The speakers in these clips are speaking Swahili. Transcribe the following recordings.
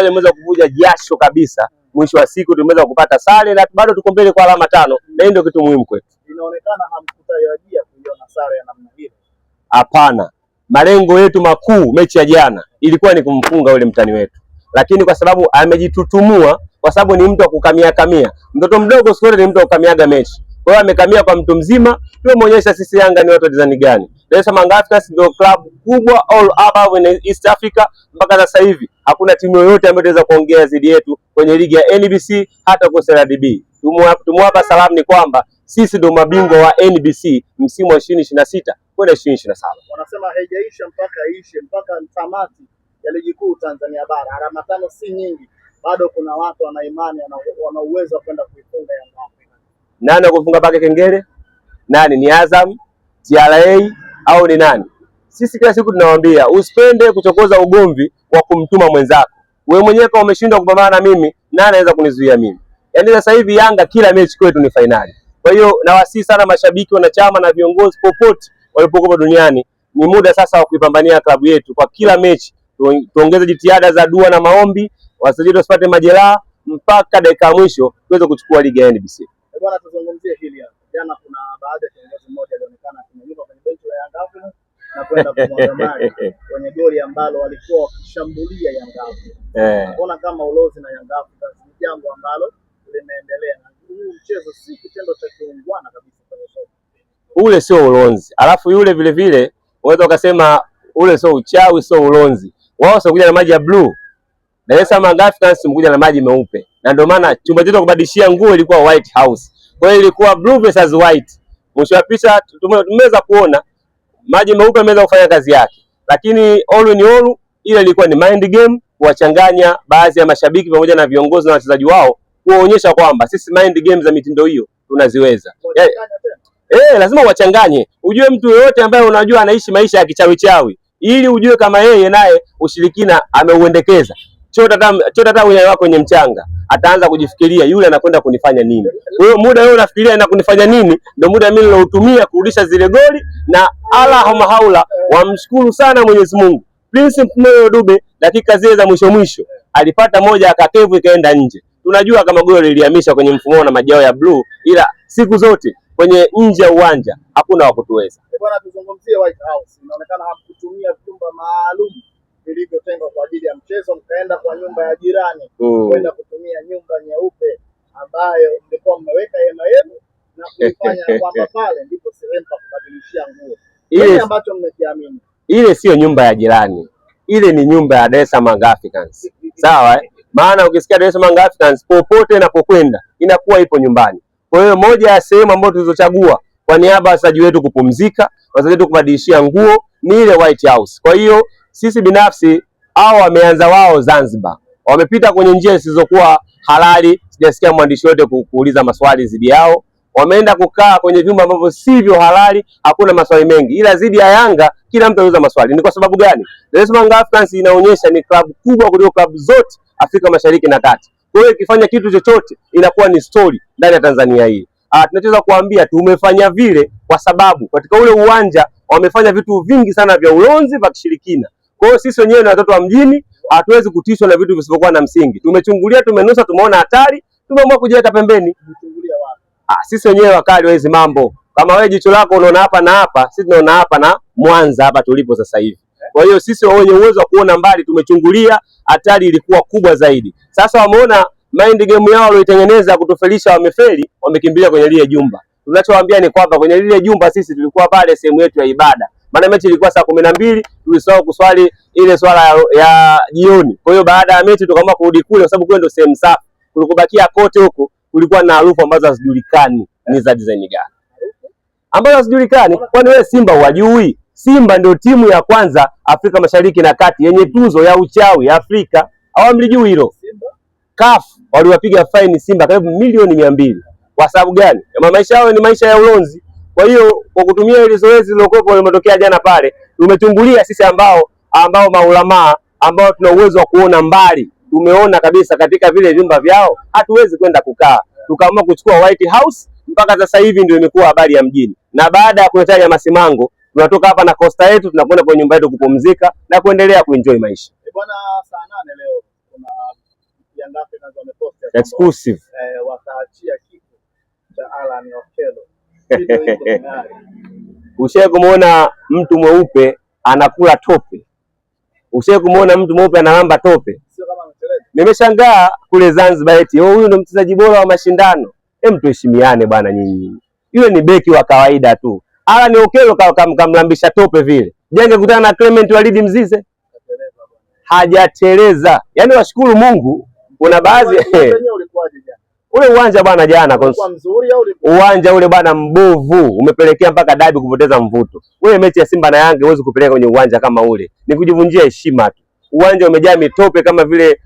tumeweza kuvuja jasho kabisa. Mwisho wa siku tumeweza kupata sare na bado tuko mbele kwa alama 5, na ndio kitu muhimu kwetu. Inaonekana hamkutarajia kuiona sare ya namna hiyo. Hapana. Malengo yetu makuu mechi ya jana ilikuwa ni kumfunga yule mtani wetu. Lakini kwa sababu amejitutumua, kwa sababu ni mtu wa kukamia kamia. Mtoto mdogo siku ni mtu wa kukamiaga mechi. Kwa hiyo amekamia kwa mtu mzima, tumeonyesha sisi Yanga ni watu wa design gani. Dar es Salaam Africans ndio club kubwa all above in East Africa. Mpaka sasa hivi hakuna timu yoyote ambayo inaweza kuongea zidi yetu kwenye ligi ya NBC hata kwa CRDB. Tumewapa salamu ni kwamba sisi ndio mabingwa wa NBC msimu wa 2026 kwenda 2027. Wanasema haijaisha mpaka iishe, mpaka tamati ya ligi kuu Tanzania bara. Alama 5 si nyingi. Bado kuna watu wana imani wana uwezo wa kwenda kuifunga Yanga. Nani kufunga pake kengele? Nani? Ni Azam, TRA au ni nani? Sisi kila siku tunawaambia usipende kuchokoza ugomvi wa kumtuma mwenzako. Wewe mwenyewe kama umeshindwa kupambana na mimi, nani anaweza kunizuia mimi? Yaani sasa hivi Yanga kila mechi kwetu ni finali. Kwa hiyo nawasihi sana mashabiki, wanachama na viongozi popote walipokuwa duniani, ni muda sasa wa kuipambania klabu yetu kwa kila mechi. Tuongeze jitihada za dua na maombi, wasajili wasipate majeraha mpaka dakika ya mwisho tuweze kuchukua ligi ya NBC. Bwana, tuzungumzie hili hapa. Jana kuna baadhi ya viongozi mmoja alionekana akinyanyuka kwenye benchi la Yanga Africans na kwenda kumwaga maji kwenye goli ambalo walikuwa wakishambulia Yanga Africans. Unaona kama ulozi na Yanga Africans ni jambo ambalo linaendelea. Huu mchezo si kitendo cha kuungwana kabisa kwenye soka. Ule sio ulonzi. Alafu yule vile vile unaweza ukasema ule sio uchawi, sio ulonzi. Wao sio kuja na maji ya blue. Dar es Salaam Africans mkuja na maji meupe. Na ndio maana chumba chetu kubadilishia nguo ilikuwa White House. Kwa hiyo ilikuwa blue versus white. Mwisho wa picha tumeweza kuona maji meupe yameweza kufanya kazi yake. Lakini all in all ile ilikuwa ni mind game, kuwachanganya baadhi ya mashabiki pamoja na viongozi na wachezaji wao, kuonyesha kwamba sisi mind game za mitindo hiyo tunaziweza. Lazima wachanganye. Ujue mtu yoyote ambaye unajua anaishi maisha ya kichawi chawi, ili ujue kama yeye naye ushirikina ameuendekeza. Chota tawi wako kwenye mchanga, ataanza kujifikiria yule anakwenda kunifanya nini. Kwa hiyo muda wewe unafikiria ina kunifanya nini, ndio muda mimi niloutumia kurudisha zile goli, na Allahumma haula, wamshukuru sana Mwenyezi Mungu. Prince Mpumelelo Dube dakika zile za mwisho alipata moja akakevu ikaenda nje. Tunajua kama goli lilihamisha kwenye mfumo na majao ya blue, ila siku zote kwenye nje ya uwanja hakuna wa kutuweza. Bwana, tuzungumzie White House. Inaonekana hamkutumia vyumba maalum vilivyotengwa kwa ajili ya mchezo, mkaenda kwa nyumba ya jirani kwenda kutumia nyumba nyeupe ambayo mlikuwa mmeweka hema yenu na kuifanya kwamba pale ndipo sehemu pa kubadilishia nguo. Ile ambacho mmekiamini. Ile sio nyumba ya jirani. Ile ni nyumba ya Dar es Salaam Africans. Sawa Maana ukisikia Dar es Salaam Africans popote na pokwenda inakuwa ipo nyumbani. Kwa hiyo moja ya sehemu ambayo tulizochagua kwa niaba ya wachezaji wetu kupumzika, wachezaji wetu kubadilishia nguo ni ile White House. Kwa hiyo sisi binafsi hao wameanza wao Zanzibar. Wamepita kwenye njia zisizokuwa halali, sijasikia mwandishi wote kuuliza maswali zidi yao. Wameenda kukaa kwenye vyumba ambavyo sivyo halali, hakuna maswali mengi. Ila zidi ya Yanga kila mtu anauliza maswali. Ni kwa sababu gani? Dar es Salaam Africans inaonyesha ni klabu kubwa kuliko klabu zote Afrika Mashariki na Kati. Kwa hiyo ikifanya kitu chochote inakuwa ni story ndani ya Tanzania hii. Tunachoweza kuambia tumefanya vile kwa sababu katika ule uwanja wamefanya vitu vingi sana vya ulonzi vya kishirikina. Kwa hiyo sisi wenyewe ni watoto wa mjini, hatuwezi kutishwa na vitu visivyokuwa na msingi. Tumechungulia, tumenusa, tumeona hatari, tumeamua kujiweka pembeni. Sisi wenyewe wakali wa hizi mambo. Kama wewe jicho lako unaona hapa na hapa, sisi tunaona hapa na Mwanza hapa tulipo sasa hivi. Kwa hiyo sisi wenye uwezo wa kuona mbali tumechungulia, hatari ilikuwa kubwa zaidi. Sasa wameona mind game yao walioitengeneza kutufelisha wamefeli, wamekimbilia kwenye lile jumba. Tunachowaambia ni kwamba kwenye lile jumba sisi tulikuwa pale sehemu yetu ya ibada. Maana mechi ilikuwa saa 12, tulisahau kuswali ile swala ya jioni. Kwa hiyo baada ya mechi tukaamua kurudi kule kwa sababu kule ndio sehemu safi. Kulikubakia kote huko kulikuwa na harufu ambazo hazijulikani ni za design gani. Ambazo hazijulikani. Kwani wewe Simba huwajui? Simba ndio timu ya kwanza Afrika Mashariki na Kati yenye tuzo ya uchawi Afrika. Hawamlijui hilo. CAF waliwapiga faini Simba karibu milioni 200. Kwa sababu gani? Maisha yao ni maisha ya ulonzi. Kwa hiyo kwa kutumia ile zoezi lilokuwa limetokea jana pale, tumetumbulia sisi ambao maulamaa ambao tuna uwezo wa kuona mbali. Tumeona kabisa katika vile vyumba vyao hatuwezi kwenda kukaa. Tukaamua kuchukua White House, mpaka sasa hivi ndio imekuwa habari ya mjini. Na baada ya kuleta masimango, tunatoka hapa na Costa yetu tunakwenda kwenye nyumba yetu kupumzika na kuendelea kuenjoy maisha. Bwana, saa 8 leo kuna exclusive. Wakaachia kitu cha Alan Okello. Ushawahi kumuona mtu mweupe anakula tope? Ushawahi kumuona mtu mweupe analamba tope? Nimeshangaa kule Zanzibar eti huyu ndo mchezaji bora wa mashindano. Tuheshimiane bwana nyinyi. Yule ni beki wa kawaida tu. Alan Okello kamlambisha tope vile. Je, angekutana na Clement Walid Mzize? Hajateleza. Yaani washukuru Mungu kuna baadhi ule uwanja bwana jana uwanja ule bwana mbovu umepelekea mpaka dabi kupoteza mvuto. Wewe mechi ya Simba na Yanga huwezi kupeleka kwenye uwanja kama ule. Ni kujivunjia heshima tu. Uwanja umejaa mitope kama vile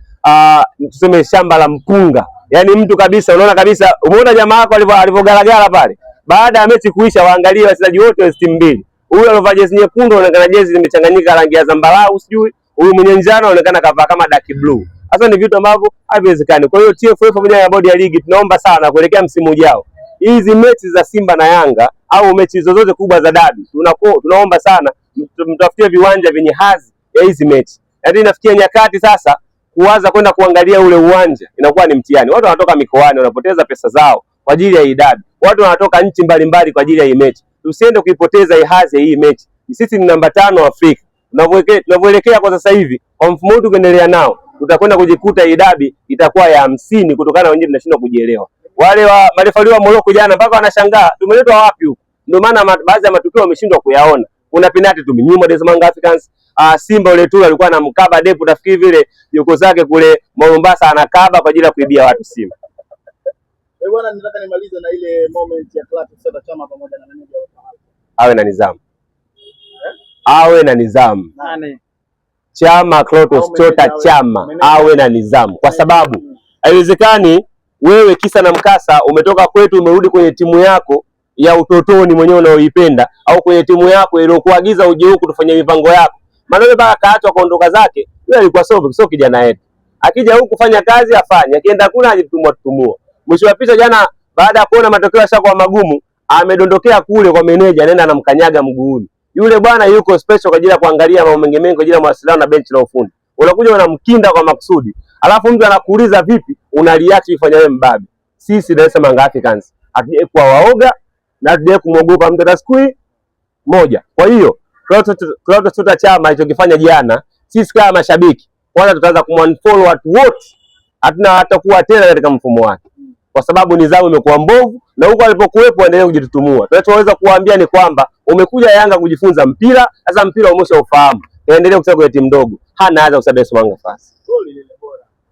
tuseme shamba la mpunga. Yaani mtu kabisa unaona kabisa, umeona jamaa wako alivyogaragara pale. Baada ya mechi kuisha, waangalie wachezaji wote wa timu mbili. Huyu alivaa jezi nyekundu anaonekana jezi zimechanganyika rangi ya zambarau sijui. Huyu mwenye njano anaonekana kavaa kama dark blue. Sasa ni vitu ambavyo haviwezekani. Kwa hiyo TFF pamoja na bodi ya ligi tunaomba sana kuelekea msimu ujao, hizi mechi za Simba na Yanga au mechi zozote kubwa za dabi, tunaomba sana mtafutie viwanja vyenye hadhi ya hizi mechi. Yaani inafikia nyakati sasa kuanza kwenda kuangalia ule uwanja inakuwa ni mtihani. Watu wanatoka mikoani wanapoteza pesa zao kwa ajili ya hii dabi. Watu wanatoka nchi mbalimbali kwa ajili ya hii mechi. Tusiende kuipoteza hii hadhi ya hii mechi. Sisi ni namba 5 Afrika. Tunavyoelekea kwa sasa hivi, kwa mfumo huu tukiendelea nao, tutakwenda kujikuta hii dabi itakuwa ya 50 kutokana na wengine tunashindwa kujielewa. Wale wa marefali wa Morocco jana mpaka wanashangaa tumeletwa wapi huko. Ndio maana baadhi ya matukio wameshindwa kuyaona. Kuna penalty tumenyuma Dar es Salaam Africans. Simba ule tu alikuwa na mkaba depu, nafikiri vile yuko zake kule Mombasa anakaba kwa ajili ya kuibia watu Simba. Bwana, nataka nimalize na ile moment ya Clatous Chota Chama pamoja na meneja wa awe na nidhamu. Awe na nidhamu. Nani? Chama Clatous Chota Chama awe na nidhamu, kwa sababu haiwezekani wewe kisa na mkasa umetoka kwetu umerudi kwenye timu yako ya utotoni mwenyewe unaoipenda au kwenye timu yako iliyokuagiza uje huku tufanye mipango yako. Maana wewe mpaka kaachwa kaondoka zake, yule alikuwa sio kijana yetu. Akija huku kufanya kazi afanye, akienda kuna ajitumua. Mwisho wa picha jana, baada ya kuona matokeo yashakuwa magumu, amedondokea kule kwa meneja, anaenda anamkanyaga mguuni. Yule bwana yuko special kwa ajili ya kuangalia mambo mengi kwa ajili ya mawasiliano na benchi la ufundi. Unakuja unamkinda kwa makusudi. Alafu mtu anakuuliza vipi, una react ifanya wewe mbabe. Sisi Dar es Salaam Africans hatuje kuwa waoga na hatuje kumwogopa mtu hata siku moja. Kwa hiyo Clatous Chota Chama alichokifanya jana, sisi kama mashabiki kwanza tutaanza kumunfollow watu wote. Hatuna hatakuwa tena katika mfumo wake. Kwa sababu nidhamu imekuwa mbovu na huko alipokuwepo endelee kujitutumua. Tunachoweza kuambia ni kwamba umekuja Yanga kujifunza mpira, sasa mpira umeshaufahamu. Endelee kusema kwa timu ndogo. Hana haja kusabia Simanga fasi.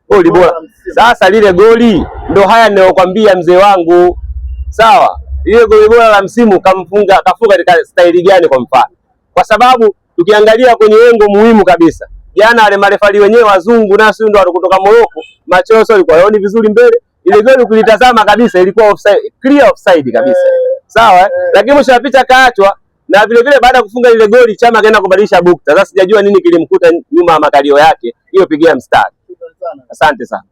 Goli bora. Sasa lile goli ndo haya ninayokuambia mzee wangu. Sawa? Ile goli bora la msimu kafunga katika staili gani kwa mfano? Kwa sababu tukiangalia kwenye lengo muhimu kabisa. Jana wale marefali wenyewe wazungu na sio ndo kutoka Morocco, macho yao yalikuwa yaoni vizuri mbele. Ile goli ukilitazama kabisa ilikuwa offside, clear offside kabisa. Sawa? Lakini mwisho wa picha kaachwa na vile vile baada ya kufunga ile goli Chama akaenda kubadilisha bukta. Sasa sijajua nini kilimkuta nyuma ya makalio yake. Hiyo pigia mstari. Asante sana.